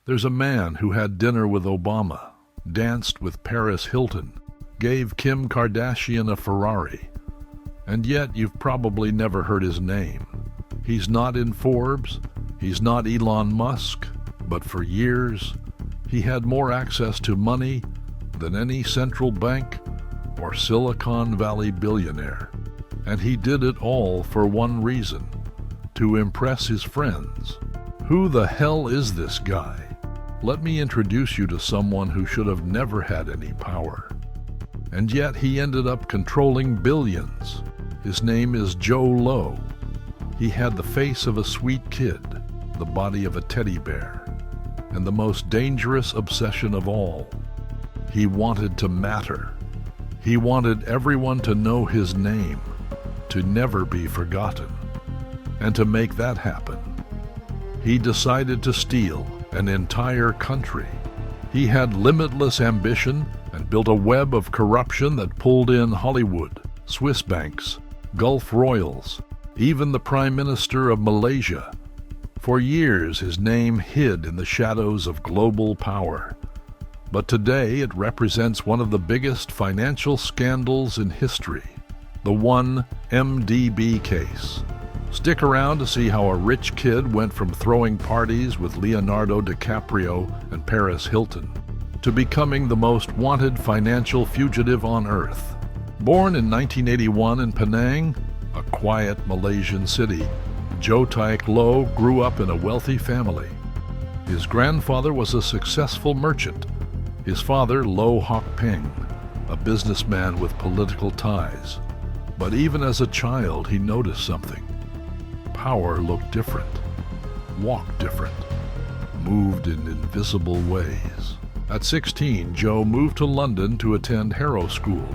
There's a man who had dinner with Obama, danced with Paris Hilton, gave Kim Kardashian a Ferrari, and yet you've probably never heard his name. He's not in Forbes, he's not Elon Musk, but for years, he had more access to money than any central bank or Silicon Valley billionaire. And he did it all for one reason: to impress his friends. Who the hell is this guy? Let me introduce you to someone who should have never had any power. And yet he ended up controlling billions. His name is Jho Low. He had the face of a sweet kid, the body of a teddy bear, and the most dangerous obsession of all. He wanted to matter. He wanted everyone to know his name, to never be forgotten. And to make that happen, he decided to steal an entire country. He had limitless ambition and built a web of corruption that pulled in Hollywood, Swiss banks, Gulf royals, even the Prime Minister of Malaysia. For years, his name hid in the shadows of global power. But today, it represents one of the biggest financial scandals in history, the 1MDB case. Stick around to see how a rich kid went from throwing parties with Leonardo DiCaprio and Paris Hilton to becoming the most wanted financial fugitive on earth. Born in 1981 in Penang, a quiet Malaysian city, Jho Low grew up in a wealthy family. His grandfather was a successful merchant. His father, Low Hock Peng, a businessman with political ties. But even as a child, he noticed something. Power looked different, walked different, moved in invisible ways. At 16, Jho moved to London to attend Harrow School,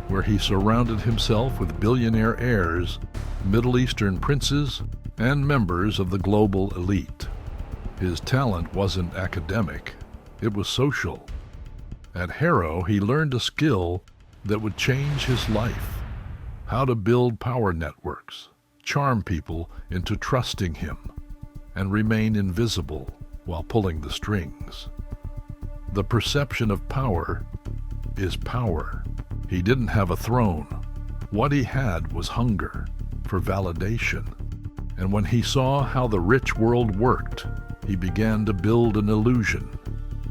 where he surrounded himself with billionaire heirs, Middle Eastern princes, and members of the global elite. His talent wasn't academic, it was social. At Harrow, he learned a skill that would change his life: how to build power networks, charm people into trusting him, and remain invisible while pulling the strings. The perception of power is power. He didn't have a throne. What he had was hunger for validation. And when he saw how the rich world worked, he began to build an illusion.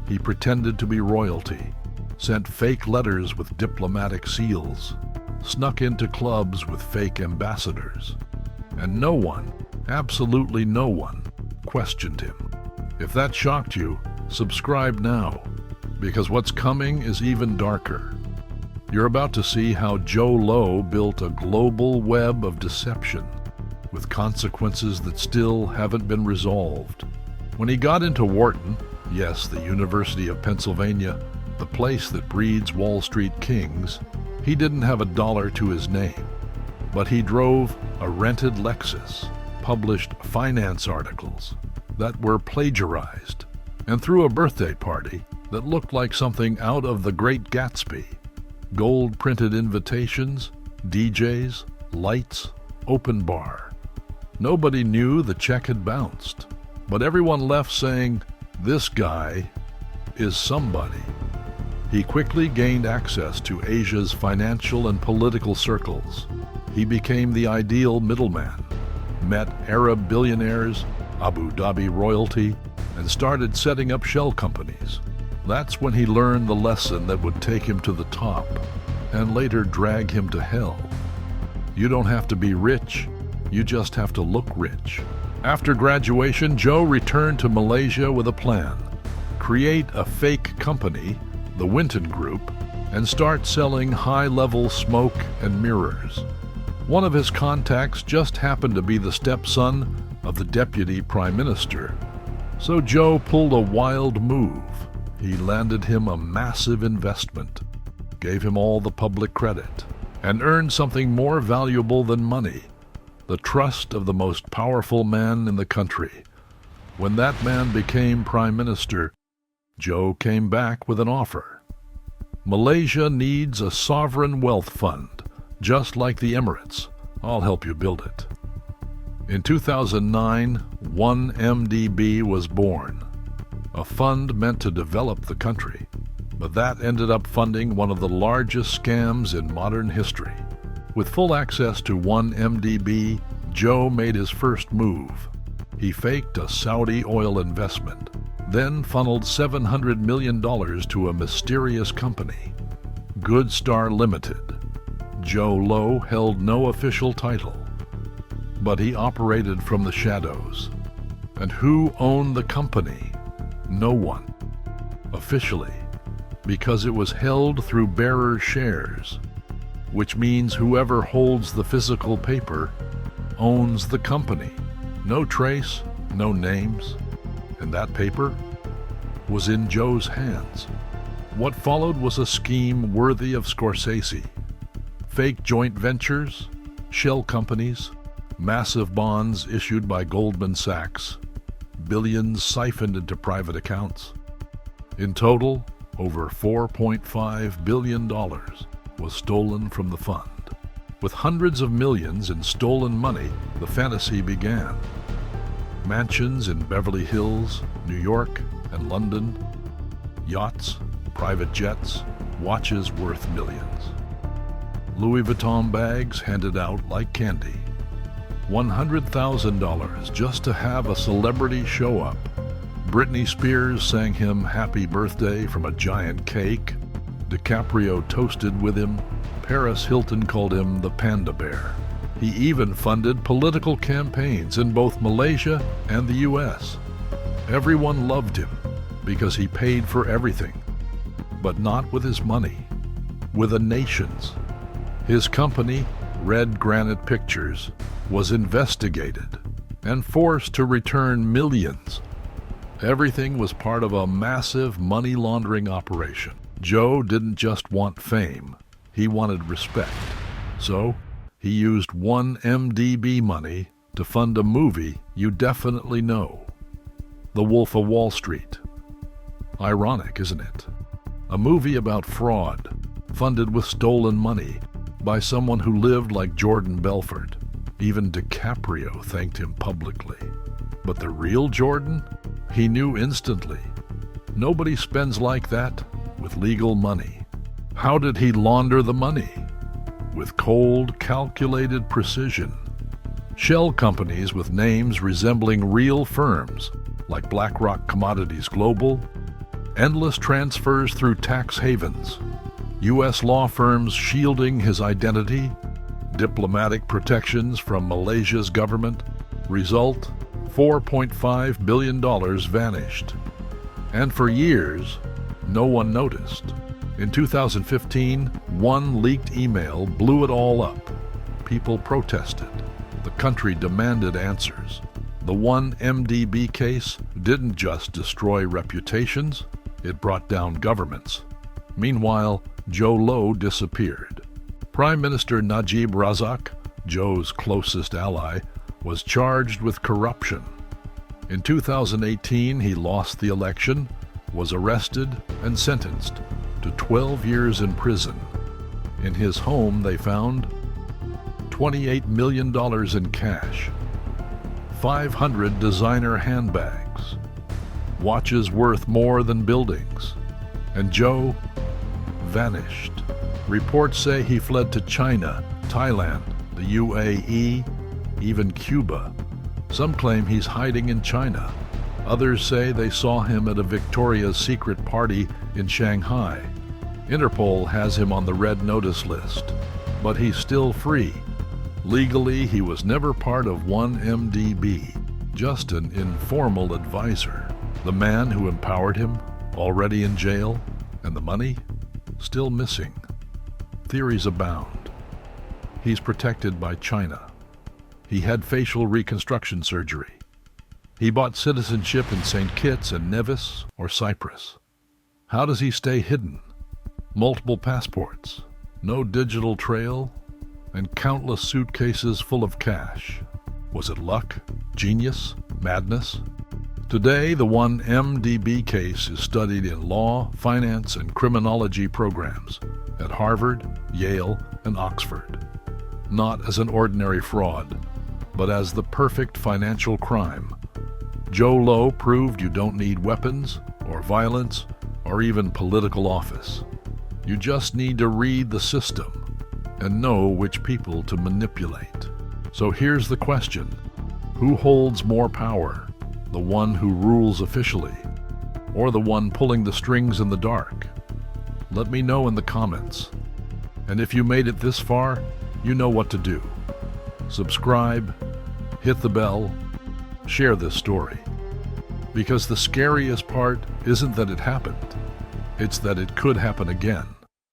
He pretended to be royalty, sent fake letters with diplomatic seals, snuck into clubs with fake ambassadors. And no one, absolutely no one, questioned him. If that shocked you, subscribe now, because what's coming is even darker. You're about to see how Jho Low built a global web of deception, with consequences that still haven't been resolved. When he got into Wharton, yes, the University of Pennsylvania, the place that breeds Wall Street kings, he didn't have a dollar to his name. But he drove a rented Lexus, published finance articles that were plagiarized, and threw a birthday party that looked like something out of The Great Gatsby. Gold-printed invitations, DJs, lights, open bar. Nobody knew the check had bounced, but everyone left saying, "This guy is somebody." He quickly gained access to Asia's financial and political circles. He became the ideal middleman, met Arab billionaires, Abu Dhabi royalty, and started setting up shell companies. That's when he learned the lesson that would take him to the top and later drag him to hell. You don't have to be rich, you just have to look rich. After graduation, Jho returned to Malaysia with a plan: create a fake company, the Winton Group, and start selling high-level smoke and mirrors. One of his contacts just happened to be the stepson of the deputy prime minister. So Jho pulled a wild move. He landed him a massive investment, gave him all the public credit, and earned something more valuable than money: the trust of the most powerful man in the country. When that man became prime minister, Jho came back with an offer. Malaysia needs a sovereign wealth fund, just like the Emirates. I'll help you build it. In 2009, 1MDB was born. a fund meant to develop the country. But that ended up funding one of the largest scams in modern history. With full access to 1MDB, Jho made his first move. He faked a Saudi oil investment, then funneled $700 million to a mysterious company, Good Star Limited. Jho Low held no official title, but he operated from the shadows. And who owned the company? No one. Officially, because it was held through bearer shares, which means whoever holds the physical paper owns the company. No trace, no names, and that paper was in Jho's hands. What followed was a scheme worthy of Scorsese. Fake joint ventures, shell companies, massive bonds issued by Goldman Sachs, billions siphoned into private accounts. In total, over $4.5 billion was stolen from the fund. With hundreds of millions in stolen money, the fantasy began. Mansions in Beverly Hills, New York, and London, yachts, private jets, watches worth millions. Louis Vuitton bags handed out like candy. $100,000 just to have a celebrity show up. Britney Spears sang him happy birthday from a giant cake. DiCaprio toasted with him. Paris Hilton called him the Panda Bear. He even funded political campaigns in both Malaysia and the US. Everyone loved him because he paid for everything, but not with his money, with a nation's. His company, Red Granite Pictures, was investigated and forced to return millions. Everything was part of a massive money laundering operation. Jho didn't just want fame, he wanted respect. So, he used 1MDB money to fund a movie you definitely know, The Wolf of Wall Street. Ironic, isn't it? A movie about fraud, funded with stolen money by someone who lived like Jordan Belfort. Even DiCaprio thanked him publicly. But the real Jordan? He knew instantly. Nobody spends like that with legal money. How did he launder the money? With cold, calculated precision. Shell companies with names resembling real firms, like BlackRock Commodities Global, endless transfers through tax havens, U.S. law firms shielding his identity, diplomatic protections from Malaysia's government. Result, $4.5 billion vanished. And for years, no one noticed. In 2015, one leaked email blew it all up. People protested. The country demanded answers. The 1MDB case didn't just destroy reputations, it brought down governments. Meanwhile, Jho Low disappeared. Prime Minister Najib Razak, Jho's closest ally, was charged with corruption. In 2018, he lost the election, was arrested, and sentenced to 12 years in prison. In his home, they found $28 million in cash, 500 designer handbags, watches worth more than buildings, and Jho vanished. Reports say he fled to China, Thailand, the UAE, even Cuba. Some claim he's hiding in China. Others say they saw him at a Victoria's Secret party in Shanghai. Interpol has him on the red notice list, but he's still free. Legally, he was never part of 1MDB, just an informal advisor. The man who empowered him, already in jail, and the money, still missing. Theories abound. He's protected by China. He had facial reconstruction surgery. He bought citizenship in St. Kitts and Nevis or Cyprus. How does he stay hidden? Multiple passports, no digital trail, and countless suitcases full of cash. Was it luck, genius, madness? Today, the 1MDB case is studied in law, finance, and criminology programs at Harvard, Yale, and Oxford. Not as an ordinary fraud, but as the perfect financial crime, Jho Low proved you don't need weapons or violence or even political office. You just need to read the system and know which people to manipulate. So here's the question. Who holds more power? The one who rules officially, or the one pulling the strings in the dark? Let me know in the comments. And if you made it this far, you know what to do. Subscribe, hit the bell, share this story. Because the scariest part isn't that it happened, it's that it could happen again.